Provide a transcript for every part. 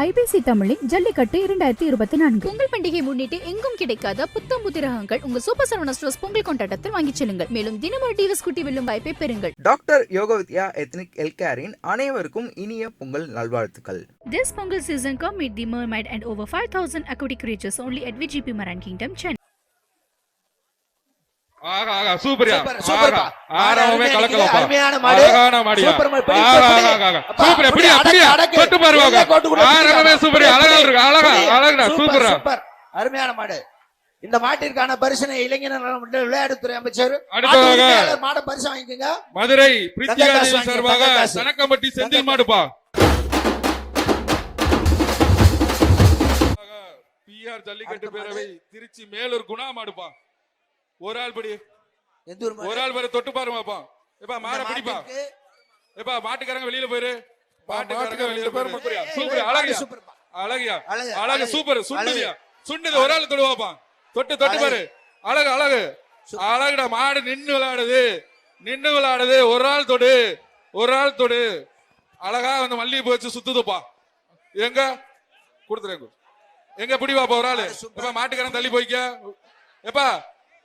IBC தமிழின் ஜல்லிக்கட்டு 2024 பொங்கல் பண்டிகை முன்னிட்டு எங்கும் கிடைக்காத புத்தம் புதிரகங்கள் உங்க சூப்பர் சரவணா ஸ்டோர்ஸ் பொங்கல் கொண்டாட்டத்தில் வாங்கிச் செல்லுங்கள். மேலும் தினமும் டிவி ஸ்கூட்டி வெல்லும் வாய்ப்பை பெறுங்கள். டாக்டர் யோகவித்யா எத்னிக் ஹெல்த்கேரின் அனைவருக்கும் இனிய பொங்கல் நல்வாழ்த்துக்கள். This Pongal season come meet the mermaid and over 5,000 aquatic creatures only at VGP Maran Kingdom, Chennai. ஆகா ஆகா சூப்பர்யா சூப்பர்ப்பா ஆறாவே கலக்கலப்பா அருமையான மாடு அழகான மாடியா சூப்பர் மாடு ஆகா ஆகா சூப்பர் அப்படியே அப்படியே தொட்டு பாருங்க ஆறாவே சூப்பர்யா அழகா இருக்கு அழகா சூப்பரா சூப்பர் அருமையான மாடு. இந்த மாட்டிற்கான பரிசனை இளைஞர் விளையாட்டுத்துறை அமைச்சர் அடுத்ததாக மாட பரிசு வாங்கிக்கோங்க. மதுரை பிரித்தியாதி சார்பாக சனக்கம்பட்டி செந்தில் மாடுப்பா. பிஆர் ஜல்லிக்கட்டு பேரவை திருச்சி மேலூர் குணா மாடுப்பா. ஒரு ஆள் படி ஒரு ஆள் பேரு தொட்டு பாருமாப்பா. எப்பா மாட பிடிப்பா. எப்பா மாட்டுக்காரங்க வெளியில போயிரு. மாட்டுக்காரங்க வெளியில போயிரு. சூப்பர் அழகியா அழகியா அழகு சூப்பர் சுண்டுதியா சுண்டுது ஒரு ஆள் தொடுவாப்பா. தொட்டு பாரு அழகு அழகு அழகுடா. மாடு நின்னு விளையாடுது ஒரு ஆள் தொடு அழகா வந்து மல்லிகை வச்சு சுத்துதுப்பா. எங்க கொடுத்துருங்க எங்க பிடிவாப்பா ஒரு ஆளு. எப்பா மாட்டுக்காரன் தள்ளி போய்க்க. எப்பா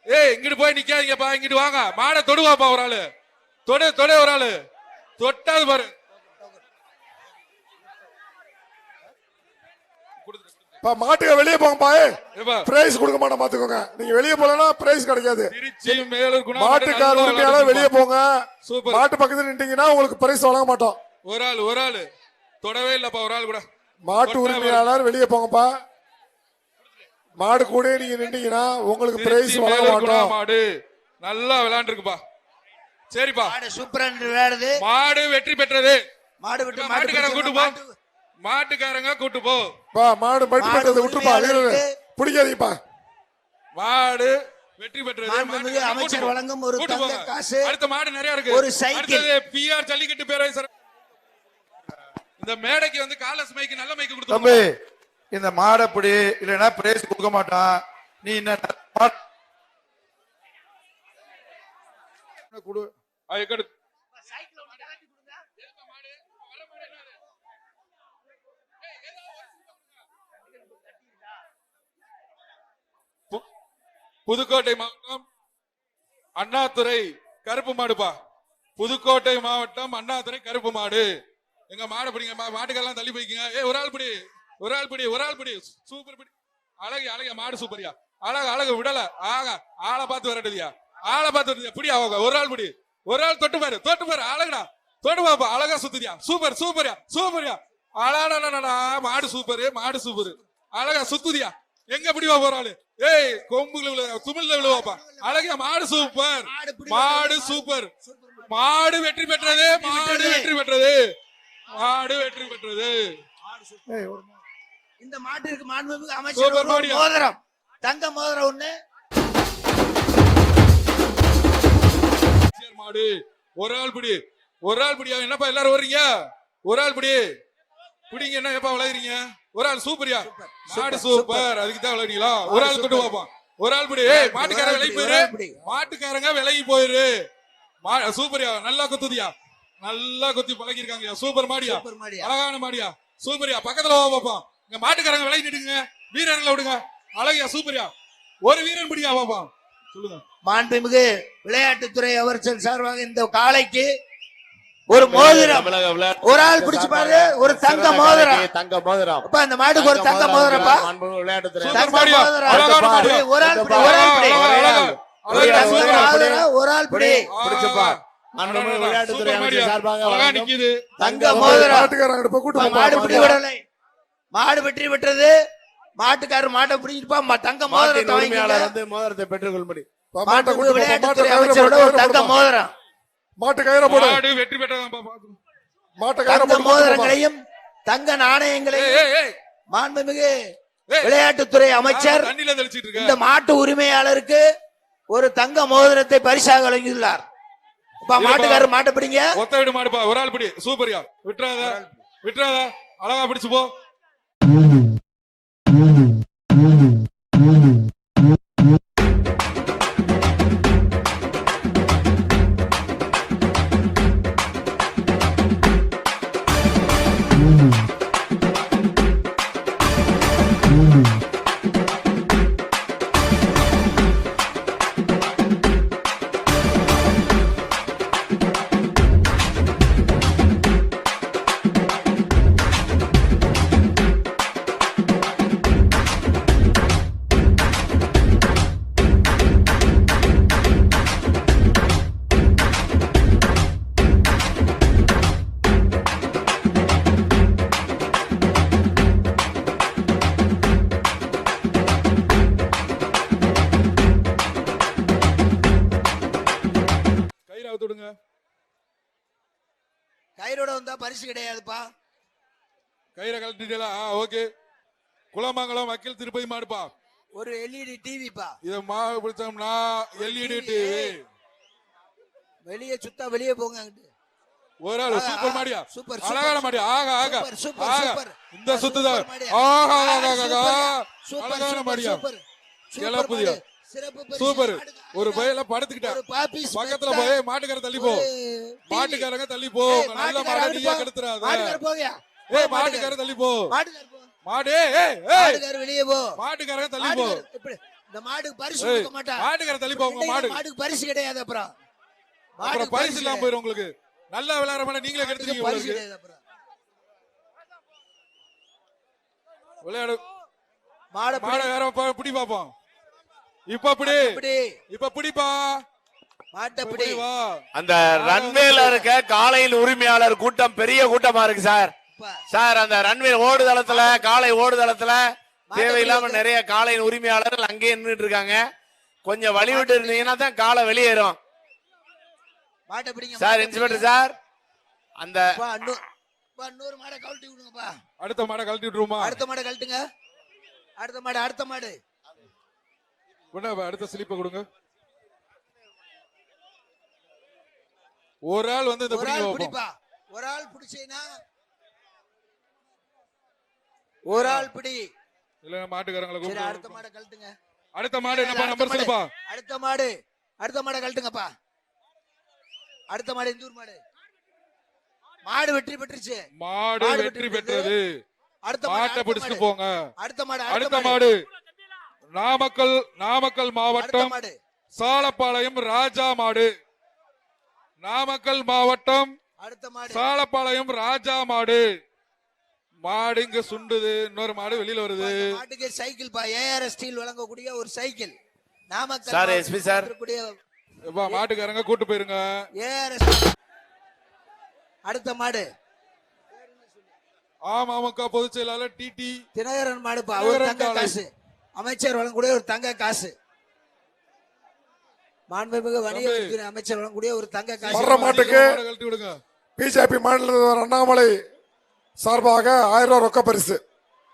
ஏய் இங்கிட்டு போய் நிக்காதீங்கப்பா இங்கிட்டு வாங்க. மாடை தொடுவாப்பா ஒரு ஆளு. தொடு ஒரு ஆளு தொட்டாது பாரு. மாட்டுக்கு வெளியே போங்கப்பா. பிரைஸ் கொடுக்க மாட்டோம் பாத்துக்கோங்க. நீங்க வெளியே போலனா பிரைஸ் கிடைக்காது. திருச்சி மேலூர் குணா மாட்டுக்கார உரிமையாளர் வெளியே போங்க. மாட்டு பக்கத்துல நின்றீங்கன்னா உங்களுக்கு பிரைஸ் வழங்க மாட்டோம். ஒரு ஆளு தொடவே இல்லப்பா ஒரு ஆள் கூட. மாட்டு உரிமையாளர் வெளியே போங்கப்பா. மாடு கூட நீங்க நின்றீங்கன்னா உங்களுக்கு பிரைஸ் வழங்க மாட்டோம். மாடு நல்லா விளையாண்டுருக்குப்பா. சரிப்பா சூப்பரா விளையாடுது. மாடு வெற்றி பெற்றது. மாடு விட்டு மாட்டுக்காரங்க கூட்டு போ. மாட்டுக்காரங்க கூட்டு போ. மாடு வெற்றி பெற்றது விட்டுப்பா. பிடிக்காதீங்கப்பா. மாடு வெற்றி பெற்றது. அமைச்சர் வழங்கும் ஒரு தங்க காசு. அடுத்த மாடு நிறைய இருக்கு. ஒரு சைக்கிள். பிஆர் ஜல்லிக்கட்டு பேரவை சார் இந்த மேடைக்கு வந்து காலஸ் மைக்கு நல்ல மைக்கு கொடுத்து தம்பி இந்த மாடை பிடி இல்லைன்னா பிரைஸ் கொடுக்க மாட்டான். நீ என்ன கொடு புதுக்கோட்டை மாவட்டம் அண்ணாதுரை கருப்பு மாடுப்பா. புதுக்கோட்டை மாவட்டம் அண்ணாதுரை கருப்பு மாடு. எங்க மாடை பிடிங்க. மாட்டுக்கெல்லாம் தள்ளி போய்க்குங்க. ஒரு ஆள் பிடி சூப்பர் பிடி. அழகிய மாடு சூப்பரியா அழகு விடல. ஆளை பார்த்து வரட்டுதியா பிடி. அவங்க ஒரு ஆள் பிடி. ஒரு ஆள் தொட்டு பாரு அழகுடா தொட்டு பாப்பா. அழகா சுத்துதியா சூப்பரியா அழகா மாடு சூப்பர் அழகா சுத்துதியா. எங்க பிடிவா போற ஆளு. ஏய் கொம்புல துமிழ்ல விழுவாப்பா. அழகிய மாடு சூப்பர் மாடு வெற்றி பெற்றது. இந்த மாட்டிற்கு மாண்புமிகு அமைச்சர் மோதிரம் தங்க மோதிரம் ஒண்ணு. மாடு ஒரு ஆள் பிடி என்னப்பா எல்லாரும் வர்றீங்க. ஒரு ஆள் பிடிங்க. என்ன எப்பா விளையாடுறீங்க. ஒரு ஆள் சூப்பரியா மாடு சூப்பர். அதுக்கு தான் விளையாடுறீங்களா. ஒரு ஆள் கொண்டு வாப்பா. ஒரு ஆள் பிடி. மாட்டுக்காரங்க விலகி போயிரு. சூப்பரியா நல்லா குத்துதியா நல்லா குத்தி பழகிருக்காங்க. சூப்பர் மாடியா அழகான மாடியா சூப்பரியா. பக்கத்துல பாப்பா. இங்க மாட்டுக்காரங்க விலகி நிடுங்க. வீரர்களை விடுங்க. அழகியா சூப்பரியா ஒரு வீரன் பிடியா பாப்பா. சொல்லுங்க. மாண்புமிகு விளையாட்டுத்துறை அமைச்சர் சார்பாக இந்த காளைக்கு ஒரு மோதிரம் ஒரு ஆள் பிடிச்சு பாரு. ஒரு தங்க மோதிரம் அப்ப இந்த மாட்டுக்கு ஒரு தங்க மோதிரப்பா. ஒரு ஆள் பிடி தங்க மோதிரம். மாடு வெற்றி பெற்றது. மாட்டுக்காரர் மாட்டை பிடிச்சிருப்பா. தங்க மோதிரத்தை பெற்றுக்கொள்படி விளையாட்டுத்துறை அமைச்சரோட ஒரு தங்க மோதிரம். வெற்றி பெற்றதான் தங்க மோதிரங்களையும் தங்க நாணயங்களையும் மாண்புமிகு விளையாட்டுத்துறை அமைச்சர் இந்த மாட்டு உரிமையாளருக்கு ஒரு தங்க மோதிரத்தை பரிசாக வழங்கியுள்ளார். மாட்டுக்காரர் மாட்டை பிடிங்க. ஒத்த விடு மாடுப்பா. ஒரு ஆள் பிடி சூப்பரியா விட்டுறாத அழகா பிடிச்சு போ. பரிசு கிடையாதுப்பா. கயிறை கழட்டிட்டா ஓகே. குளமங்கலம் வக்கீல் திருப்பதி மாடுப்பா. ஒரு எல்இடி டிவிப்பா. இத மாவு பிடிச்சோம்னா எல்இடி டிவி. வெளியே சுத்தா வெளியே போங்க அங்கிட்டு. ஒரு ஆளு சூப்பர் மாடியா. சூப்பர் அழகான மாடியா. ஆகா ஆகா சூப்பர் ஆகா. சூப்பர். இந்த சுத்துதான். ஆகா ஆகா ஆகா. சூப்பர் அழகான மாடியா. சூப்பர். கிளப்புதியா. சிறப்பு பரிசு. சூப்பர். ஒரு பையில படுத்துக்கிட்டா. ஒரு பாப்பிஸ் பக்கத்துல போய் மாட்டுக்கார தள்ளி போ. மாட்டுக்காரங்க தள்ளி போ. நல்ல மாடு நீயே கெடுத்துறாத. மாட்டுக்கார போயா. ஏய் மாட்டுக்கார தள்ளி போ. மாட்டுக்கார போ. மாடு ஏய் ஏய். மாட்டுக்கார வெளியே போ. மாட்டுக்காரங்க தள்ளி போ. இப்படி இந்த மாடுக்கு பரிசு கொடுக்க மாட்டா. மாட்டுக்கார தள்ளி போ. உங்க மாடு. மாடுக்கு பரிசு கிடையாது அப்புறம். அப்புறம் பரிசு இல்லாம போயிரும் உங்களுக்கு. நல்லா விளையாடுற மாட நீங்களே கெடுத்துறீங்க உங்களுக்கு. விளையாடு. மாட வேற பிடி பாப்போம். இப்ப பிடிப்பா. மாட்ட பிடி. அந்த ரன்வேல இருக்க காலையில் உரிமையாளர் கூட்டம் பெரிய கூட்டமா இருக்கு சார். சார் அந்த ரன்வே ஓடுதளத்துல காலை ஓடுதளத்துல தேவையில்லாம நிறைய காலையின் உரிமையாளர்கள் அங்கேயே நின்றுட்டு இருக்காங்க. கொஞ்சம் வழி விட்டு இருந்தீங்கன்னா தான் காலை வெளியேறும் சார். இன்ஸ்பெக்டர் சார் அந்த இன்னொரு மாடை கழட்டி விடுங்கப்பா. அடுத்த மாடை கழட்டி விட்டுருமா. அடுத்த மாடை கழட்டுங்க. அடுத்த மாடு அடுத்த ஸ்லிப்பை கொடுங்க. ஒரு ஆள் வந்து இந்த பிடிப்பா. ஒரு ஆள் பிடிச்சேனா ஒரு ஆள் பிடி. இல்ல மாட்டுக்காரங்களை கூப்பிடு. அடுத்த மாடை கழட்டுங்க. அடுத்த மாடு என்னப்பா நம்பர் சொல்லுப்பா. அடுத்த மாடை கழட்டுங்கப்பா. அடுத்த மாடு இந்தூர் மாடு. மாடு வெற்றி பெற்றுச்சு. மாடு வெற்றி பெற்றது. அடுத்த மாட்டை பிடிச்சிட்டு போங்க. அடுத்த மாடு நாமக்கல் மாவட்டம் சாலப்பாளையம் ராஜா மாடு. நாமக்கல் மாவட்டம் சாலப்பாளையம் ராஜா மாடு. மாடு இங்க சுண்டுது. இன்னொரு மாடு வெளியில வருது. மாட்டுக்கு சைக்கிள் பா. ஏஆர்எஸ் ஸ்டீல் வழங்கக்கூடிய ஒரு cycle. Namakkal sir SP sir மாட்டுக்காரங்க கூட்டு போயிருங்க. ஏஆர்எஸ். அடுத்த மாடு அமமுக பொதுச் செயலாளர் டிடி தினகரன் மாடுப்பா. ஒரு தங்க காசு. அமைச்சர் வழங்கக்கூடிய ஒரு தங்க காசு. மாண்புமிகு வணிகத்துறை அமைச்சர் வழங்கக்கூடிய ஒரு தங்க காசு. வர்ற மாட்டுக்கு பிஜேபி மாநில அண்ணாமலை சார்பாக 1000 ரூபாய் ரொக்க பரிசு.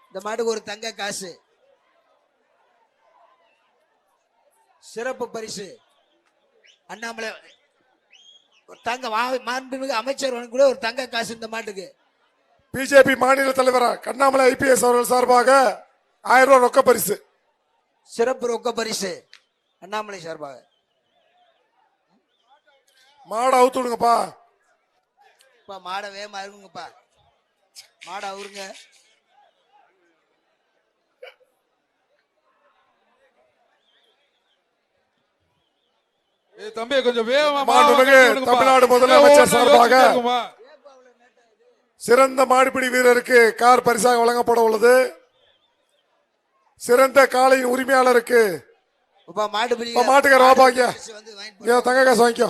இந்த மாட்டுக்கு ஒரு தங்க காசு. சிறப்பு பரிசு அண்ணாமலை தங்க மாண்புமிகு அமைச்சர் வழங்கக்கூடிய ஒரு தங்க காசு இந்த மாட்டுக்கு. பிஜேபி மாநில தலைவர் அண்ணாமலை ஐபிஎஸ் அவர்கள் சார்பாக 1000 ரூபாய் ரொக்க பரிசு. சிறப்பு ரொக்க பரிசு அண்ணாமலை சார்பாக. மாடை அவுத்து விடுங்கப்பா. மாடை வேகமா இருக்குங்கப்பா. மாடை அவருங்க. தம்பி கொஞ்சம் வேகமா. தமிழ்நாடு முதலமைச்சர் சார்பாக சிறந்த மாடுபிடி வீரருக்கு கார் பரிசாக வழங்கப்பட உள்ளது. சிறந்த காளையின் உரிமையாளருக்கு மாட்டுக்கார வாப்பாங்க தங்க காசு வாங்கிக்கோ.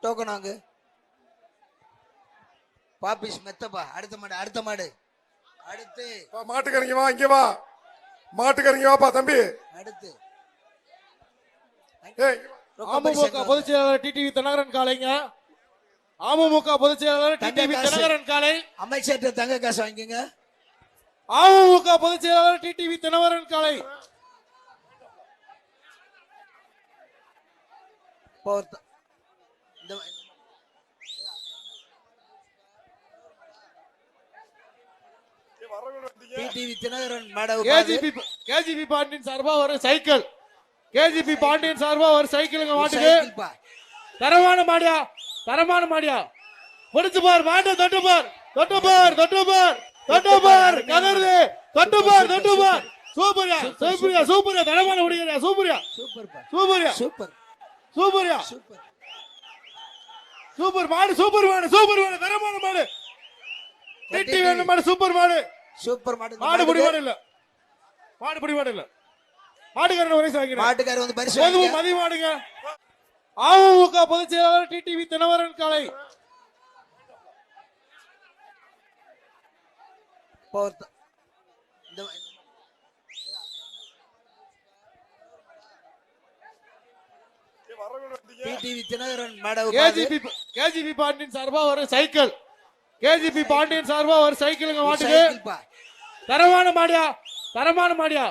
டோக்கன் வாங்க. பாப்பிஸ் மெத்தப்பா. அடுத்த மாடு அடுத்து மாட்டுக்காரங்க வா. இங்க வா. மாட்டுக்காரங்க வாப்பா தம்பி. அடுத்து அமமுக பொதுச் செயலாளர் டிடிவி தினகரன் காலைங்க. அமமுக பொதுச் செயலாளர் டிடிவி தினகரன் காலை. அமைச்சர் தங்க காசு வாங்கிக்கங்க. அமமுக பொதுச் செயலாளர் டிடிவி தினகரன் காலை. டிடிவி தினகரன் மேடம். கேஜிபி பாண்டியன் சார்பா ஒரு சைக்கிள். கேஜிபி பாண்டியன் சார்பா ஒரு சைக்கிளுங்க மாட்டுக்கு. தரமான மாடியா. முடிச்சு பார். மாட்டை தொட்டு பார். கதறுது. தொட்டு பார். சூப்பரியா தரமான முடியா. சூப்பரியா சூப்பர் மாடு. தரமான மாடு. டிடி வேணும் மாடு. சூப்பர் மாடு. மாடு புடி மாடு இல்ல. மாட்டுக்காரன் ஒரே சாய்க்கிறேன். மாட்டுக்காரர் வந்து பரிசு பொதுவும் மதிய மாடுங்க. அமமுக பொதுச் செயலாளர் டிடிவி தினகரன் காலை. டிடிவி தினகரன் மேடம். கேஜிபி பாண்டியன் சார்பா ஒரு சைக்கிள். கேஜிபி பாண்டியன் சார்பா ஒரு சைக்கிளுங்க மாட்டுக்கு. சைக்கிள்ப்பா. தரமான மாடியா, தரமான மாடியா.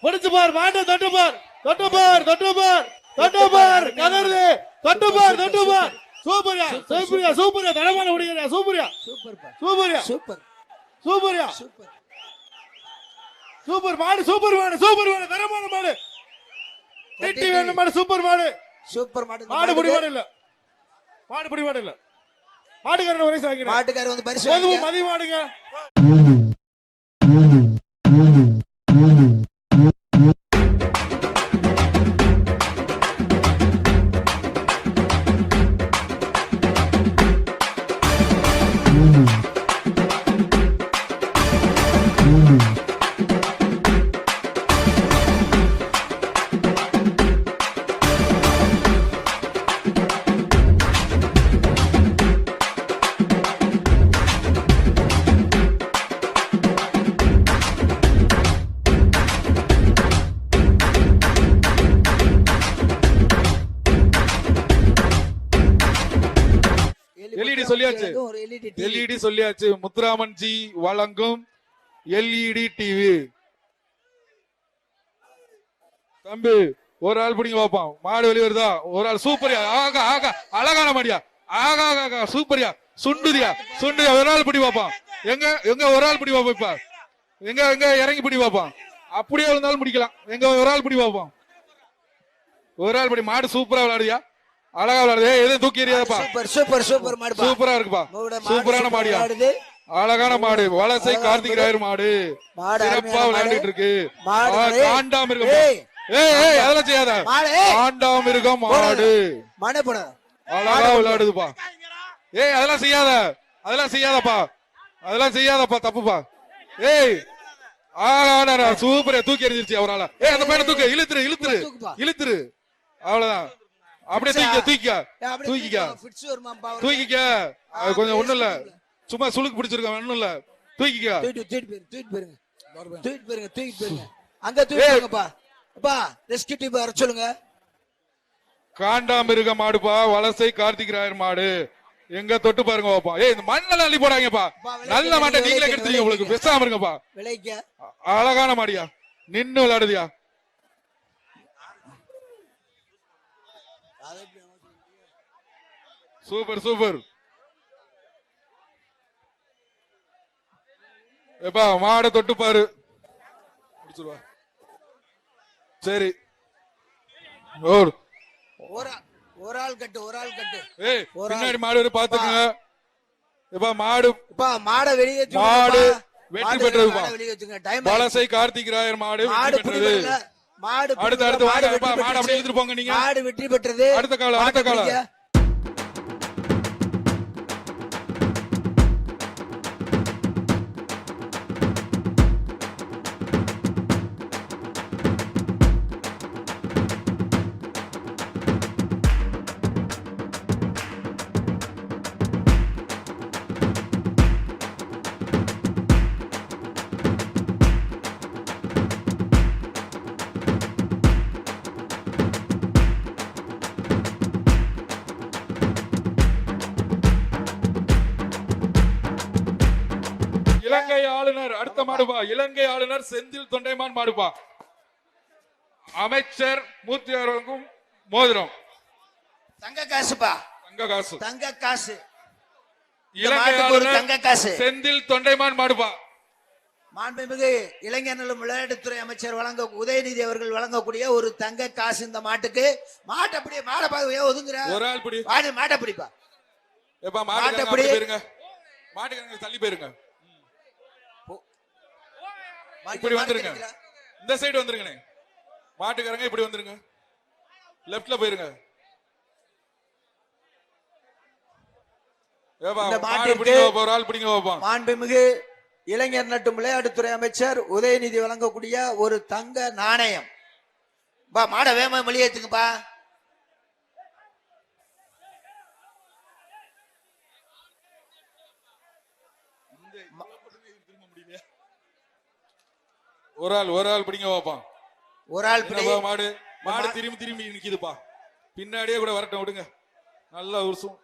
முடிச்சு பார் மாட்டை, தொட்டு பார், தொட்டு பார், தொட்டு பார், தொட்டு பார், கதறுது, தொட்டு பார், தொட்டு பார். சூப்பர்யா, சூப்பர்யா, சூப்பர்யா, தரமான முடியா, சூப்பர்யா, சூப்பர்ப்பா. சூப்பர்யா, சூப்பர் சூப்பர்யா, சூப்பர். சூப்பர் மாடு, சூப்பர் மாடு, சூப்பர் மாடு, தரமான மாடு. திட்டி வேணும் மாடு, சூப்பர் மாடு. சூப்பர் மாடு. மாடு புடி மாடு இல்ல, மாடு புடி மாடு இல்ல. மாட்டுக்காரன் ஒரே சாங்கின மாட்டுக்காரர் வந்து பரிசு பொதுவு வாங்கிக்க. மதி மாடுங்க. LED சொல்லியாச்சு. ஒரு LED எல்இடி சொல்லியாச்சு. முத்துராமன் ஜி வழங்கும் எல்இடி டிவி. தம்பி ஒரு ஆள் பிடிங்க பாப்பான். மாடு வெளியே வருதா? ஒரு ஆள் சூப்பரியா, ஆகா ஆகா, அழகான மாடியா, ஆகா ஆகா, சூப்பரியா, சுண்டுதியா, சுண்டுதியா. ஒரு ஆள் பிடி பாப்பான். எங்க எங்க ஒரு ஆள் பிடி பாப்போம். இப்ப எங்க எங்க இறங்கி பிடி பாப்பான். அப்படியே இருந்தாலும் முடிக்கலாம். எங்க ஒரு ஆள் பிடி பாப்போம். ஒரு ஆள் பிடி. மாடு சூப்பரா விளையாடுயா, அழகா விளையாடுது. எதுவும் தூக்கி எறியாதப்பா. சூப்பர் சூப்பர் சூப்பர் மாடு. சூப்பரா இருக்குப்பா. சூப்பரான மாடியா, அழகான மாடு. வலசை கார்த்திக் ராயர் மாடு சிறப்பா விளையாண்டுட்டு இருக்கு. காண்டாம இருக்கு. ஏய் அதெல்லாம் செய்யாத. காண்டாம இருக்க மாடு மாடு போட அழகா விளையாடுதுப்பா. ஏய் அதெல்லாம் செய்யாத, அதெல்லாம் செய்யாதப்பா, அதெல்லாம் செய்யாதப்பா, தப்புப்பா. ஏய் ஆனா சூப்பரா தூக்கி எறிஞ்சிருச்சு அவரால. ஏய் அந்த பையனை தூக்கு, இழுத்துரு இழுத்துரு இழுத்துரு. அவ்வளவுதான். அப்படியே தூக்கிக்க தூக்கிக்க தூக்கிக்க. அது கொஞ்சம் ஒண்ணும் இல்ல, சும்மா சுளுக்கு பிடிச்சிருக்க, ஒண்ணும் இல்ல. தூக்கிக்க. அங்க தூக்கிப்பா. அப்பா ரெஸ்கியூ டீம் வர சொல்லுங்க. காண்டாமிருக மாடுப்பா, வலசை கார்த்திக் ராயர் மாடு. எங்க தொட்டு பாருங்க பாப்பா. ஏய் இந்த மண்ணெல்லாம் அள்ளி போடாங்கப்பா. நல்ல மாட்டை நீங்களே கெடுத்துறீங்க. உங்களுக்கு பேசாம இருங்கப்பா. விளைக்க அழகான மாடியா, நின்னு விளையாடுதியா. Super super. எப்பா மாடை தொட்டு பாரு. சரி ஒரு ஆள் கட்டு, ஒரு ஆள் கட்டு. ஏய் பின்னாடி மாடு வரை பாத்துக்கங்க. எப்பா மாடு மாடை வெளியே மாடு வெற்றி பெற்றதுப்பா. வலசை கார்த்திக் ராயர் மாடு வெற்றி பெற்றது. மாடு அடுத்து அடுத்து வாங்க. மாடு அப்படியே இழுத்துட்டு போங்க. நீங்க மாடு வெற்றி பெற்றது. அடுத்த காலம், அடுத்த காலம். இலங்கை ஆளுநர் அடுத்த மாடுபா. இலங்கை ஆளுநர் செந்தில் தொண்டைமான் மாடுபா. அமைச்சர் மூர்த்தி அவர்களுக்கும் மோதிரம். தங்க காசுப்பா. தங்க காசு, தங்க காசு. இலங்கை ஆளுநர் தங்க காசு. செந்தில் தொண்டைமான் மாடுபா. மாண்புமிகு இளைஞர் நலம் விளையாட்டுத்துறை அமைச்சர் உதயநிதி அவர்கள் வழங்கக்கூடிய ஒரு தங்க காசு இந்த மாட்டுக்கு. மாட்டை அப்படியே மாடை பாக்க ஒதுங்குற. ஒரு ஆள் பிடி. மாட்டை பிடிப்பா. எப்பா மாட்டை பிடி. போயிருங்க, மாட்டுக்காரங்க தள்ளி போயிருங்க. இப்படி வந்துருங்க, இந்த சைடு வந்துருங்க. மாட்டுக்காரங்க இப்படி வந்துருங்க, லெப்ட்ல போயிருங்க. மாண்புமிகு இளைஞர் நட்டும் விளையாட்டுத்துறை அமைச்சர் உதயநிதி வழங்கக்கூடிய ஒரு தங்க நாணயம். மாட வேமா வெளியேற்றுங்கப்பா. ஒரு ஆள் பிடிங்க பாப்பா. ஒரு ஆள் மாடு மாடு திரும்பி திரும்பி நிக்குதுப்பா. பின்னாடியே கூட வரட்டும், விடுங்க. நல்லா உருசும்.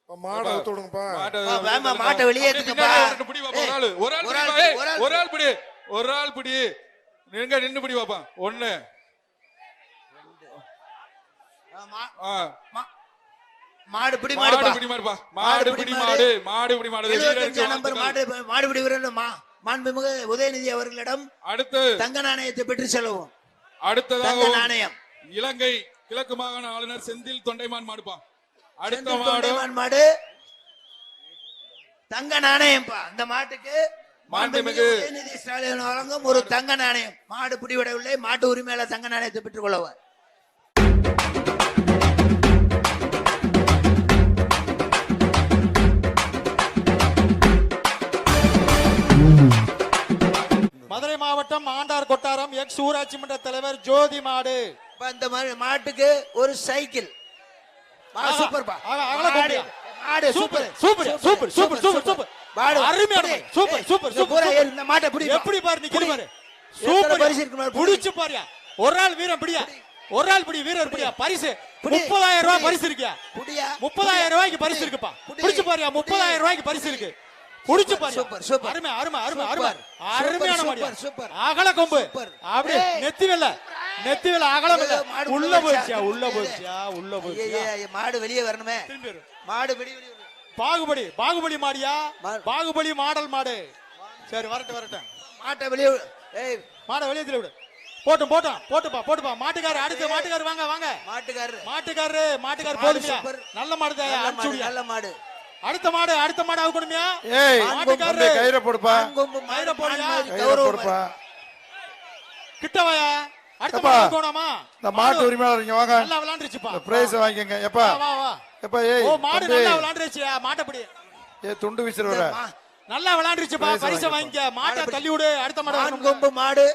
மாடு அவுத்து விடுங்கப்பா. வேமா மாட்டை வெளியே எடுத்துக்கப்பா. பிடி பாப்பா, ஒரு ஆள் பிடி நின்னு பிடி பாப்பா. 1 மாடு பிடி மாடு மாடுப்பா. பிடி மாடுப்பா. மாடு பிடி மாடு 75 நம்பர் மாடு பிடி வீரர் மாண்புமிகு உதயநிதி அவர்களிடம் அடுத்து தங்க நாணயத்தை பெற்று செல்வோம். அடுத்ததாக தங்க நாணயம் இலங்கை கிழக்கு மாகாண ஆளுநர் செந்தில் தொண்டைமான் மாடுப்பா. அடுத்த செந்தில் மாடு தொண்டைமான் மாடு தங்க நாணயம்ப்பா. அந்த மாட்டுக்கு மாண்புமிகு உதயநிதி ஸ்டாலின் வழங்கும் ஒரு தங்க நாணயம். மாடு பிடிவிடவில்லை, மாட்டு உரிமையாளர் தங்க நாணயத்தை பெற்றுக் கொள்வார். மதுரை மாவட்டம் ஆண்டார் கொட்டாரம் எக்ஸ் ஊராட்சி மன்ற தலைவர் ஜோதி மாடு. இந்த மாட்டுக்கு ஒரு சைக்கிள். சூப்பர்ப்பா. மாடு super super super super super super. மாடு அருமையான சூப்பர் சூப்பர் சூப்பர். இந்த மாட்டை பிடி. எப்படி பாரு நிக்குது பாரு. சூப்பர் பரிசு இருக்கு. புடிச்சு பாருயா. ஒரு ஆள் வீரன் பிடியா. ஒரு ஆள் பிடி வீரர் பிடியா. பரிசு 30,000 ரூபாய் பரிசு இருக்கியா. 30,000 ரூபாய்க்கு பரிசு இருக்குப்பா. புடிச்சு பாருயா. 30,000 ரூபாய்க்கு பரிசு இருக்கு. புடிச்சு பாரு. Super super. அருமை அருமை அருமை அருமை. அருமையான மாடு. சூப்பர். அகல கொம்பு. அப்படியே நெத்தி வெல்ல அகலம் இல்ல. உள்ள போய்ச்சியா. மாடு வெளியே வரணுமே. மாடு வெளியே பாகுபலி மாடியா. பாகுபலி மாடல் மாடு. சரி வரட்டும். மாட்டை வெளியே மாடை வெளியே விடு. போட்டுப்பா. மாட்டுக்காரர் அடுத்து மாட்டுக்காரர் வாங்க. மாட்டுக்காரர் போடுமியா. நல்ல மாடு தான். நல்ல மாடு. அடுத்த மாடு அவுக்கணுமியா. ஏய் மாட்டுக்காரர் கயிறை போடுப்பா. கயிறை போடுயா. போடுப்பா. கிட்ட வாயா. அடுத்த மாடு போடாமா. இந்த மாட்டு உரிமையாளர் இங்க வாங்க. நல்லா விளையாண்டுச்சுப்பா. பிரைஸ் வாங்கிக்கங்க. எப்பா வா. எப்பா ஏய் ஓ மாடு நல்லா விளையாண்டுச்சுயா. மாட்டப்படி ஏய் துண்டு வீசுற வர. நல்லா விளையாண்டுச்சுப்பா. பரிசு வாங்கிக்க. மாட்டை தள்ளி விடு. அடுத்த மாடு கொம்பு மாடு.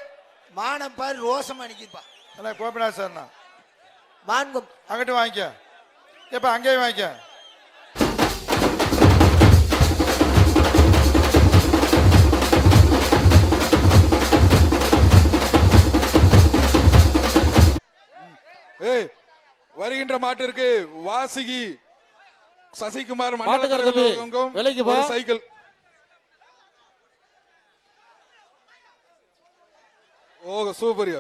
மானம் பாரு ரோசமா நிக்குதுப்பா. அண்ணா கோபிநாத் சார்ண்ணா. மான்கொம்பு அங்கிட்டு வாங்கிக்க. எப்பா அங்கேயும் வாங்கிக்க. ஏய் வருகின்ற மாட்டிற்கு வாசிகி சசிகுமார் விலைக்கு போ. சைக்கிள். ஓ சூப்பர்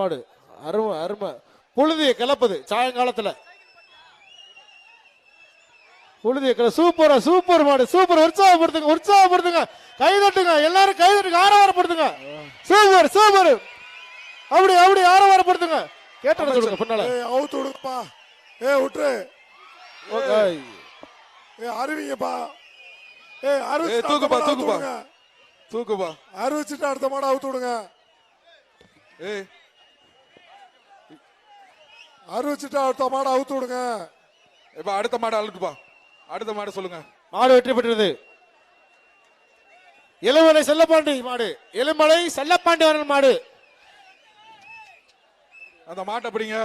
மாடு. அருமை. புழுதியை கிளப்புது சாயங்காலத்துல. சூப்பர் மாடு. சூப்பர். உற்சாகப்படுத்துங்க. கைதட்டுங்க எல்லாரும். கைதட்டுங்க. ஆரவாரப்படுத்துங்க. சூப்பர். அப்படி ஆரவாரப்படுத்துங்க. கேட்டது சொல்லுங்க பின்னால. அவுத்து விடுங்கப்பா. விட்டுரு. அருவிங்கப்பா. தூக்குப்பா. அறுவச்சிட்டு அடுத்த மாடு அவுத்து விடுங்க. அறுவச்சிட்டு அடுத்த மாடு அவுத்து விடுங்க. இப்ப அடுத்த மாடு அழுட்டுப்பா. அடுத்த மாடு சொல்லுங்க. மாடு வெற்றி பெற்றது. இளமலை செல்லப்பாண்டி மாடு. இளமலை செல்லப்பாண்டி அவர்கள் மாடு. அந்த மாட்டை பிடிங்க.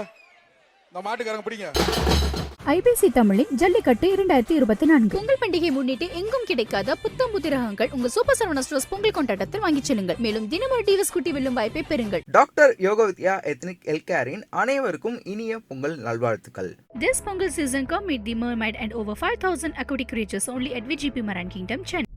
இந்த மாட்டுக்காரங்க பிடிங்க. ஐபிசி தமிழின் ஜல்லிக்கட்டு 2024 பொங்கல் பண்டிகை முன்னிட்டு எங்கும் கிடைக்காத புத்தம் புதிரகங்கள் உங்க சூப்பர் சரவணா ஸ்டோர்ஸ் பொங்கல் கொண்டாட்டத்தில் வாங்கிச் செல்லுங்கள். மேலும் தினமும் டிவிஎஸ் குட்டி வெல்லும் வாய்ப்பை பெறுங்கள். டாக்டர் யோகவித்யா எத்னிக் ஹெல்த்கேரின் அனைவருக்கும் இனிய பொங்கல் நல்வாழ்த்துக்கள். This Pongal season come meet the mermaid and over 5,000 aquatic creatures only at VGP Marine Kingdom, Chennai.